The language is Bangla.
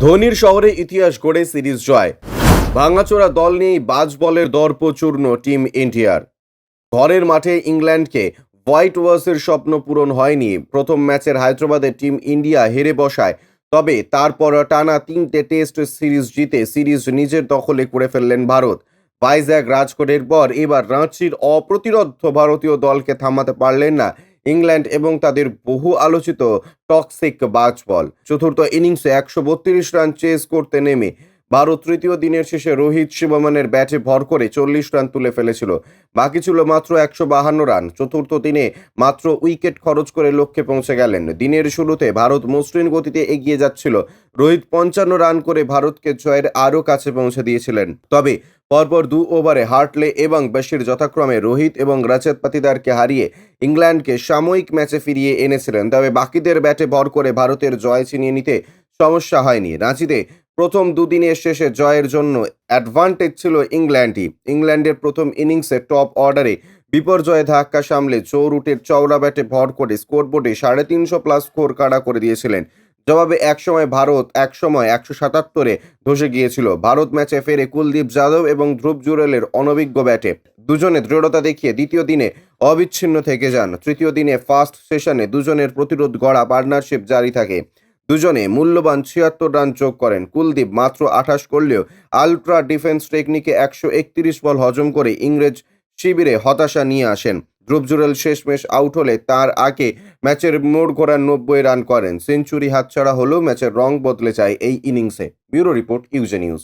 ধোনির শহরে ইতিহাস গড়ে সিরিজ জয়। ভাঙাচোরা দল নিয়েই বাজ বলের দর্পচূর্ণ টিম ইন্ডিয়ার। ঘরের মাঠে ইংল্যান্ডকে হোয়াইট ওয়াশের স্বপ্ন পূরণ হয়নি। প্রথম ম্যাচের হায়দ্রাবাদে টিম ইন্ডিয়া হেরে বসায়, তবে তারপর টানা 3টে টেস্ট সিরিজ জিতে সিরিজ নিজের দখলে করে ফেললেন ভারত। ভাইজ্যাগ রাজকোটের পর এবার রাঁচির অপ্রতিরোধ্য ভারতীয় দলকে থামাতে পারলেন না ইংল্যান্ড এবং তাদের বহু আলোচিত টক্সিক বাজ বল। চতুর্থ ইনিংসে 132 রান চেস করতে নেমে ভারত তৃতীয় দিনের শেষে রোহিত শিবমানের ব্যাটে ভর করে 40 রান তুলে ফেলেছিল। বাকি ছিল মাত্র 152 রান। চতুর্থ দিনে মাত্র উইকেট খরচ করে লক্ষ্যে পৌঁছে গেলেন। দিনের শুরুতে ভারত মসৃণ গতিতে এগিয়ে যাচ্ছিল। রোহিত 55 রান করে ভারতকে জয়ের আরও কাছে পৌঁছে দিয়েছিলেন, তবে পরপর 2 ওভারে হার্টলে এবং বশির যথাক্রমে রোহিত এবং রজত পাতিদারকে হারিয়ে ইংল্যান্ডকে সাময়িক ম্যাচে ফিরিয়ে এনেছিলেন। তবে বাকিদের ব্যাটে ভর করে ভারতের জয় ছিনিয়ে নিতে সমস্যা হয়নি। রাঁচিতে প্রথম দুদিনের শেষে জয়ের জন্য অ্যাডভান্টেজ ছিল ইংল্যান্ডই। ইংল্যান্ডের প্রথম ইনিংসে টপ অর্ডারে বিপর্যয়ে ধাক্কা সামলে জো রুটের চওড়া ব্যাটে ভর করে স্কোরবোর্ডে 350+ স্কোর কাড়া করে দিয়েছিলেন। জবাবে একসময় ভারত 177-এ ধসে গিয়েছিল। ভারত ম্যাচে ফেরে কুলদীপ যাদব এবং ধ্রুব জুরেলের অনভিজ্ঞ ব্যাটে দুজনে দৃঢ়তা দেখিয়ে দ্বিতীয় দিনে অবিচ্ছিন্ন থেকে যান। তৃতীয় দিনে ফার্স্ট সেশনে দুজনের প্রতিরোধ গড়া পার্টনারশিপ জারি থাকে। দুজনে মূল্যবান 76 রান যোগ করেন। কুলদীপ মাত্র 28 করলেও আলট্রা ডিফেন্স টেকনিকে 131 বল হজম করে ইংরেজ শিবিরে হতাশা নিয়ে আসেন। ধ্রুব জুরেল শেষমেশ আউট হলে তার আগে ম্যাচের মোড় ঘোরার 90 রান করেন। সেঞ্চুরি হাতছাড়া হলেও ম্যাচের রং বদলে যায় এই ইনিংসে। ব্যুরো রিপোর্ট, ইউজে নিউজ।